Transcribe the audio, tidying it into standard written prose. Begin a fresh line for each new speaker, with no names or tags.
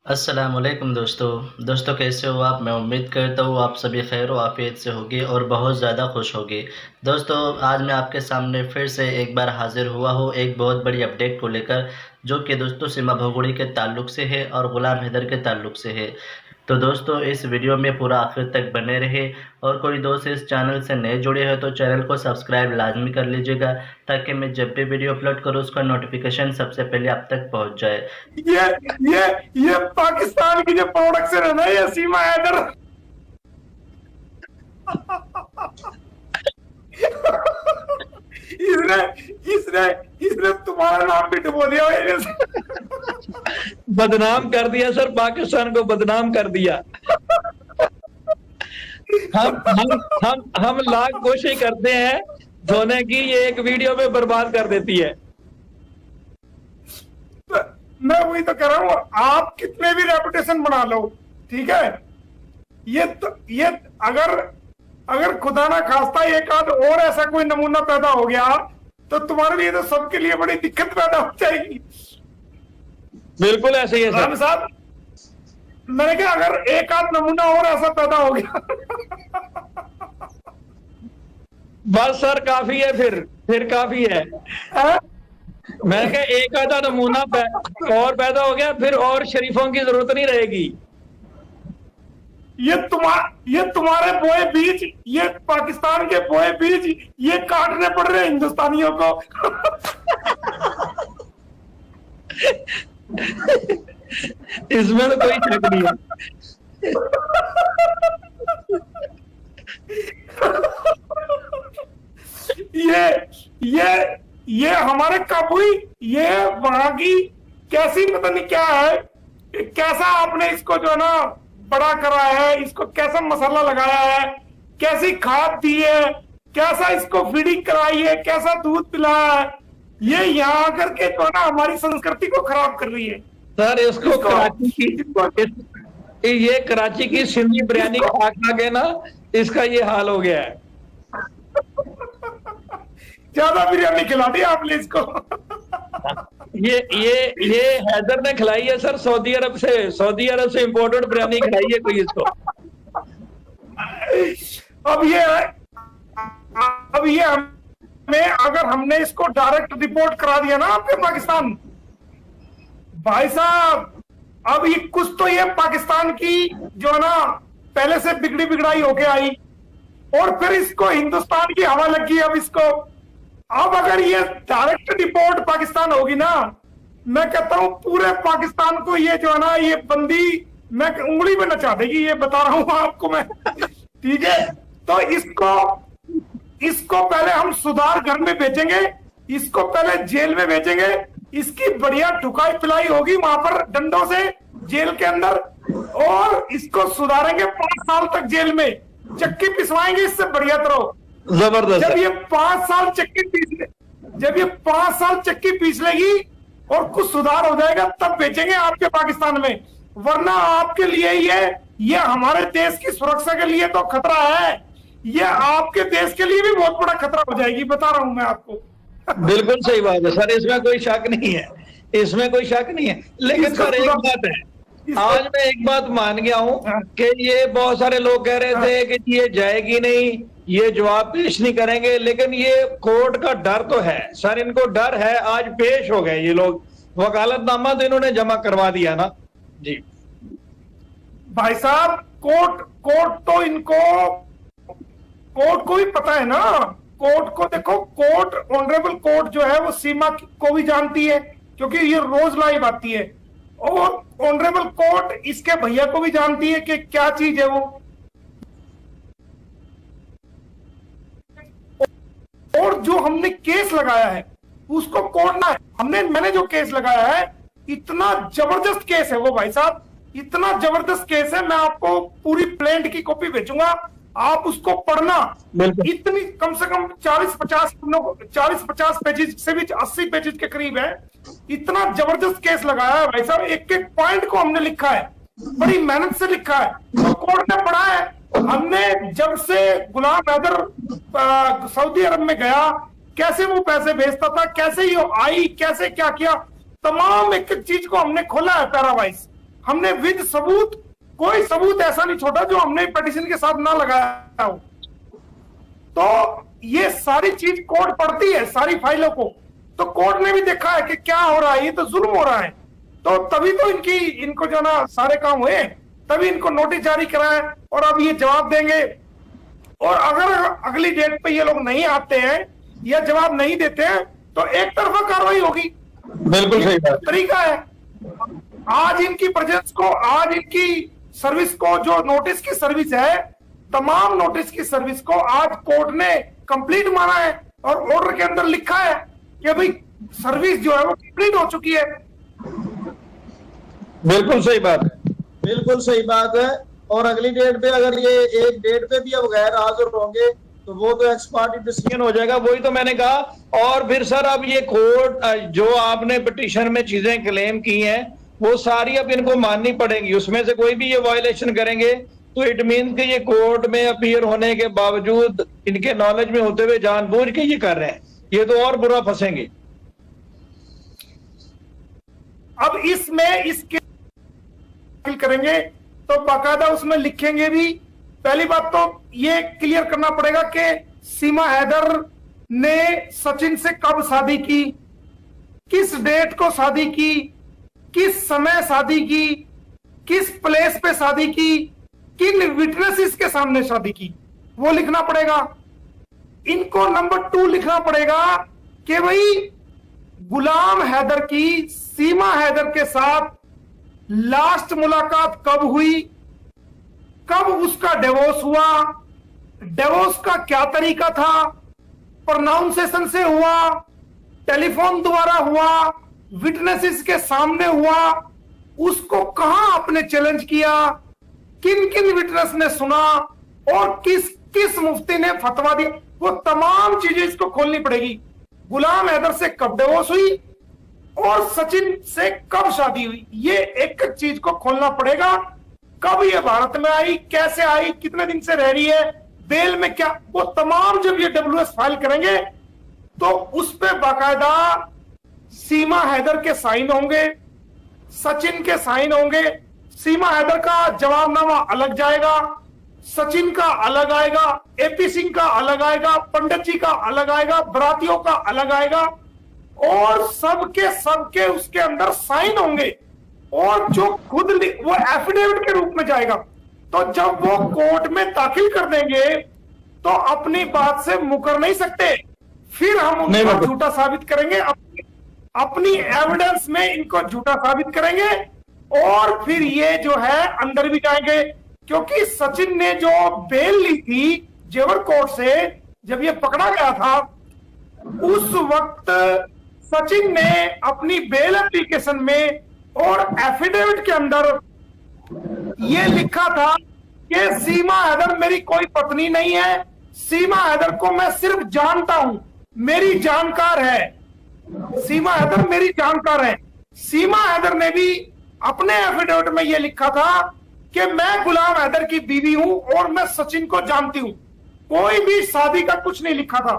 अस्सलामुअलैकुम दोस्तों कैसे हो आप। मैं उम्मीद करता हूँ आप सभी खैर व आफियत से होंगे और बहुत ज़्यादा खुश होंगे। दोस्तों आज मैं आपके सामने फिर से एक बार हाज़िर हुआ हूँ एक बहुत बड़ी अपडेट को लेकर, जो कि दोस्तों सीमा भगोड़ी के ताल्लुक से है और ग़ुलाम हैदर के ताल्लुक से है। तो दोस्तों इस वीडियो में पूरा आखिर तक बने रहे और कोई दोस्त इस चैनल से नए जुड़े हैं तो चैनल को सब्सक्राइब लाजमी कर लीजिएगा, ताकि मैं जब भी वीडियो अपलोड करूँ उसका नोटिफिकेशन सबसे पहले आप तक पहुँच जाए।
ये ये ये पाकिस्तान की जो प्रोडक्शन है ना, ये सीमा हैदर इसने इसने इसने तुम्हारा नाम भी डुबो दिया।
बदनाम कर दिया सर, पाकिस्तान को बदनाम कर दिया। हम लाख कोशिश करते हैं धोने की, ये एक वीडियो में बर्बाद कर देती है।
मैं वही तो कह रहा हूँ, आप कितने भी रेपुटेशन बना लो, ठीक है, ये अगर खुदा ना खास्ता एक आध और ऐसा कोई नमूना पैदा हो गया तो तुम्हारे लिए तो सबके लिए बड़ी दिक्कत पैदा हो जाएगी।
बिल्कुल ऐसे ही है सर
साहब, मैंने कहा अगर एक आध नमूना और ऐसा पैदा हो गया
बस सर काफी है, फिर काफी है। मैंने कहा एक आधा नमूना और पैदा हो गया, फिर और शरीफों की जरूरत नहीं रहेगी।
ये तुम्हारे बोए बीज, ये पाकिस्तान के बोए बीज, ये काटने पड़ रहे हैं हिंदुस्तानियों को।
इसमें तो कोई शक नहीं है।
ये हमारे काबुई, ये वहां की कैसी पता नहीं क्या है, कैसा आपने इसको जो है ना बड़ा करा है, इसको कैसा मसाला लगाया है, कैसी खाद दी है, कैसा इसको फीडिंग कराई है, कैसा दूध पिलाया है, ये यहाँ आकर के जो है ना हमारी संस्कृति को खराब कर रही है।
सर इसको कराची की सिंधी बिरयानी खा खा के ना इसका ये हाल हो गया है।
ज्यादा बिरयानी खिला दी आपने इसको।
ये हैदर ने खिलाई है सर, सऊदी अरब से इंपोर्टेड बिरयानी खिलाई है कोई इसको।
अब ये हमें, अगर हमने इसको डायरेक्ट रिपोर्ट करा दिया ना आपके पाकिस्तान, भाई साहब, अब ये कुछ तो ये पाकिस्तान की जो है ना पहले से बिगड़ी बिगड़ाई होके आई और फिर इसको हिंदुस्तान की हवा लगी। अब अगर ये डायरेक्ट रिपोर्ट पाकिस्तान होगी ना, मैं कहता हूं पूरे पाकिस्तान को ये जो है ना ये बंदी मैं उंगली में नचा देगी, ये बता रहा हूं आपको मैं। ठीक है, तो इसको पहले हम सुधार घर में भेजेंगे, इसको पहले जेल में भेजेंगे, इसकी बढ़िया ठुकाई पिलाई होगी वहां पर डंडों से जेल के अंदर, और इसको सुधारेंगे 5 साल तक जेल में चक्की पिसवाएंगे इससे बढ़िया तरह।
जबरदस्त।
जब ये 5 साल चक्की पीस लेगी और कुछ सुधार हो जाएगा तब बेचेंगे आपके पाकिस्तान में, वरना आपके लिए ये हमारे देश की सुरक्षा के लिए तो खतरा है, ये आपके देश के लिए भी बहुत बड़ा खतरा हो जाएगी, बता रहा हूं मैं आपको।
बिल्कुल सही बात है सर, इसमें कोई शक नहीं है, इसमें कोई शक नहीं है। लेकिन सर एक बात है, आज मैं एक बात मान गया हूं कि ये बहुत सारे लोग कह रहे थे कि ये जाएगी नहीं, ये जवाब पेश नहीं करेंगे, लेकिन ये कोर्ट का डर तो है सर, इनको डर है। आज पेश हो गए ये लोग, वकालतनामा तो इन्होंने जमा करवा दिया ना जी।
भाई साहब, कोर्ट तो इनको, कोर्ट को भी पता है ना, कोर्ट को देखो, कोर्ट, ऑनरेबल कोर्ट जो है वो सीमा को भी जानती है क्योंकि ये रोज लाइव आती है, और ऑनरेबल कोर्ट इसके भैया को भी जानती है कि क्या चीज है वो। और जो हमने केस लगाया है उसको कोर्ट ना, मैंने जो केस लगाया है इतना जबरदस्त केस है वो, भाई साहब इतना जबरदस्त केस है, मैं आपको पूरी प्लेंट की कॉपी भेजूंगा, आप उसको पढ़ना। इतनी कम से कम 40-50 पेजेस से भी 80 पेजेस के करीब है, इतना जबरदस्त केस लगाया है भाई साहब, एक एक पॉइंट को हमने लिखा है, बड़ी मेहनत से लिखा है, तो कोर्ट ने पढ़ा है। हमने जब से गुलाम हैदर सऊदी अरब में गया, कैसे वो पैसे भेजता था, कैसे ये आई, कैसे क्या किया, तमाम एक एक चीज को हमने खोला है पैरावाइज, हमने विद सबूत, कोई सबूत ऐसा नहीं छोड़ा जो हमने पिटीशन के साथ ना लगाया हो। तो ये सारी चीज कोर्ट पढ़ती है, सारी फाइलों को, तो कोर्ट ने भी देखा है कि क्या हो रहा है, ये तो जुल्म हो रहा है। तो तभी तो इनको जो ना सारे काम हुए, तभी इनको नोटिस जारी कराए और अब ये जवाब देंगे। और अगर अगली डेट पे ये लोग नहीं आते हैं या जवाब नहीं देते हैं तो एक तरफा कार्रवाई होगी।
बिल्कुल सही बात,
तरीका है। आज इनकी प्रेजेंस को, आज इनकी सर्विस को, जो नोटिस की सर्विस है, तमाम नोटिस की सर्विस को आज कोर्ट ने कंप्लीट माना है और ऑर्डर के अंदर लिखा है कि भाई सर्विस जो है वो कंप्लीट हो चुकी है।
बिल्कुल सही बात है,
बिल्कुल सही बात है। और अगली डेट पे अगर ये एक डेट पे भी अब गैर हाजिर होंगे तो वो तो एक्सपार्टी डिसीजन
हो जाएगा। वही तो मैंने कहा। और फिर सर अब ये कोर्ट जो आपने पिटीशन में चीजें क्लेम की हैं वो सारी अब इनको माननी पड़ेंगी। उसमें से कोई भी ये वायलेशन करेंगे तो इट मीन कि ये कोर्ट में अपीयर होने के बावजूद इनके नॉलेज में होते हुए जानबूझ के ये कर रहे हैं, ये तो और बुरा फंसेंगे।
अब इसमें इसके करेंगे तो बाकायदा उसमें लिखेंगे भी। पहली बात तो ये क्लियर करना पड़ेगा कि सीमा हैदर ने सचिन से कब शादी की, किस डेट को शादी की, किस समय शादी की, किस प्लेस पे शादी की, किन विटनेसेस के सामने शादी की, वो लिखना पड़ेगा। इनको नंबर 2 लिखना पड़ेगा कि भाई गुलाम हैदर की सीमा हैदर के साथ लास्ट मुलाकात कब हुई, कब उसका डिवोर्स हुआ, डिवोर्स का क्या तरीका था, प्रोनाउंसिएशन से हुआ, टेलीफोन द्वारा हुआ, विटनेसेस के सामने हुआ, उसको कहां आपने चैलेंज किया, किन किन विटनेस ने सुना और किस किस मुफ्ती ने फतवा दिया, वो तमाम चीजें इसको खोलनी पड़ेगी। गुलाम हैदर से कब डिवोर्स हुई और सचिन से कब शादी हुई, ये एक एक चीज को खोलना पड़ेगा। कब ये भारत में आई, कैसे आई, कितने दिन से रह रही है, बेल में क्या, वो तमाम जब ये WS फाइल करेंगे तो उस पर बाकायदा सीमा हैदर के साइन होंगे, सचिन के साइन होंगे। सीमा हैदर का जवाबनामा अलग जाएगा, सचिन का अलग आएगा, AP सिंह का अलग आएगा, पंडित जी का अलग आएगा, बरातियों का अलग आएगा और सबके उसके अंदर साइन होंगे। और जो खुद वो एफिडेविट के रूप में जाएगा। तो जब वो कोर्ट में दाखिल कर देंगे तो अपनी बात से मुकर नहीं सकते, फिर हम उनको झूठा साबित करेंगे, अपनी एविडेंस में इनको झूठा साबित करेंगे और फिर ये जो है अंदर भी जाएंगे। क्योंकि सचिन ने जो बेल ली थी जेवर कोर्ट से, जब ये पकड़ा गया था, उस वक्त सचिन ने अपनी बेल एप्लीकेशन में और एफिडेविट के अंदर ये लिखा था कि सीमा हैदर मेरी कोई पत्नी नहीं है, सीमा हैदर को मैं सिर्फ जानता हूं, मेरी जानकार है, सीमा हैदर मेरी जानकार है। सीमा हैदर ने भी अपने एफिडेविट में यह लिखा था कि मैं गुलाम हैदर की बीवी हूं और मैं सचिन को जानती हूं। कोई भी शादी का कुछ नहीं लिखा था।